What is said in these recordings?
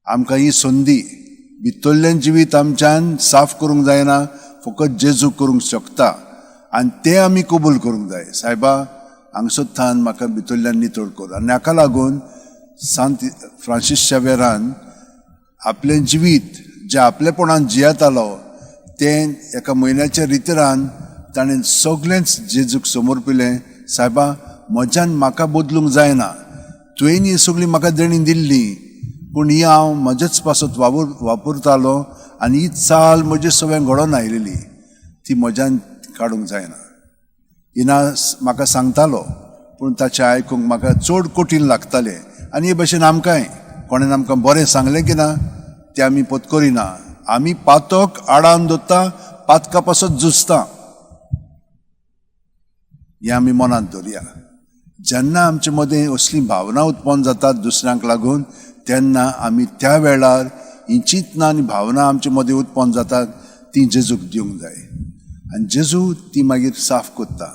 आमकां ही संदी भितरलें जिवीत आमच्यान साफ करूंक जायना, फकत जेजू करूंक शकता आनी तें आमी कबूल करूंक जाय. सायबा हांगसोत्तान म्हाका भितरल्यान नितळ कर. आनी हाका लागून सांत फ्रांसीस शावेरान आपलें जिवीत जें आपलेपणान जियेतालो तें एका म्हयन्याच्या रितरान ताणें सगळेंच जेजूक समोर पिलें. सायबा म्हज्यान म्हाका बदलूंक जायना, तुवें ही सगळी म्हाका देणी दिल्ली, पूण ही हांव म्हजेच पासत वापरतालो आनी ही चाल म्हजी सगळें घडोवन आयलेली ती म्हज्यान काडूंक जायना. हिना म्हाका सांगतालो पूण ताचें आयकूंक म्हाका चड कठीण लागतालें. आनी हे भशेन आमकांय कोणें आमकां बरें सांगलें की ना तें आमी पत्करिना. आमी पातक आडावन दवरता, पातका पासत झुजता. हें आमी मनांत दवरया. जेन्ना आमचे मदें असली भावना उत्पन्न जातात दुसऱ्यांक लागून, तेन्ना आमी त्या वेळार ही चिंतना आनी भावना आमचे मदें उत्पन्न जातात ती जेजूक दिवंक जाय. आनी जेजू ती मागीर साफ करता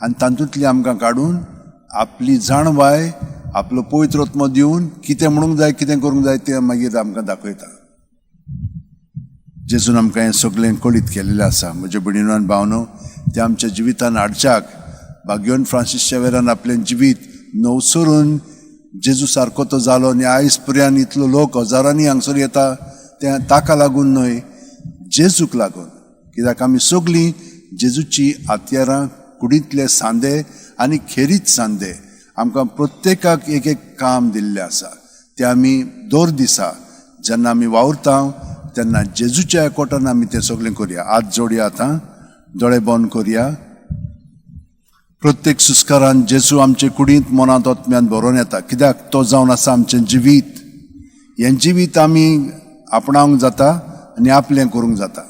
आनी तातूंतली आमकां काडून आपली जाणवाय, आपलो पवित्र आत्मो दिवन कितें म्हणूंक जाय, कितें करूंक जाय तें मागीर आमकां दाखयता. जेजून आमकां हें सगळें कळीत केल्लें आसा. म्हज्या भयणीनो आनी भावनो, तें आमच्या जिवितान हाडच्याक भाग्यवान फ्रांसीस शावेरान आपलें जिवीत नवसरून जेजू सारको तो जालो आनी आयज पर्यंत इतलो लोक हजारांनी हांगसर येता तें ताका लागून न्हय, जेजूक लागून. कित्याक आमी सगळीं जेजूची आत्यारां कुडींतले सांदे आनी खेरीत सांदे. आमकां प्रत्येकाक एक एक काम दिल्लें आसा तें आमी दर दिसा जेन्ना आमी वावुरता तेन्ना जेजूच्या एकवटान आमी तें सगळें करया. हात जोडया, आतां दोळे बंद करया. प्रत्येक सुस्कारान जेजू आमचे कुडींत मनांत आत्म्यान भरोवन येता. कित्याक तो जावन आसा आमचें जिवीत. हें जिवीत आमी आपणावंक जाता आनी आपलें करूंक जाता,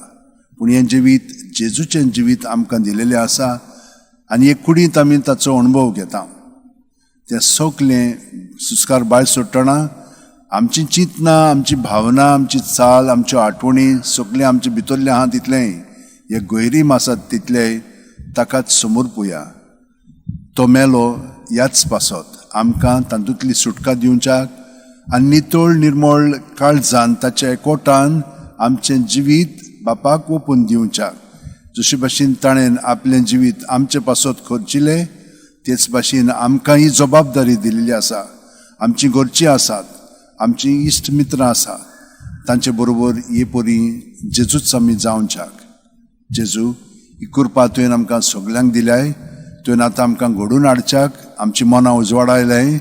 पूण हें जिवीत जेजूचें जिवीत आमकां दिलेलें आसा आनी हे कुडींत आमी ताचो अणभव घेता. तें सगळें सुस्कार भायर सोडटना आमची चिंतना, आमची भावना, आमची चाल, आमच्यो आठवणी सगळें आमचे भितरलें आहा तितलें, हे गैरीम आसात तितलें ताकाच समोर पळोवया. तो मेलो ह्याच पासत आमकां तातूंतली सुटका दिवच्याक आनी नितळ निर्मळ काळजान ताच्या एकवटान आमचें जिवीत बापाक ओपून दिवच्याक. जशे भाशेन ताणें आपलें जिवीत आमचे पासत खर्चिलें, तेच भाशेन आमकां ही जबाबदारी दिल्ली आसा. आमचीं घरचीं आसात, आमचीं इश्ट मित्रां आसात, तांचे बरोबर हे परी जेजूच आमी जावच्याक. जेजू ही कृपा तुवें आमकां सगळ्यांक दिल्याय, तुवें आतां आमकां घडोवन हाडच्याक आमची मनां उजवाडायल्याय.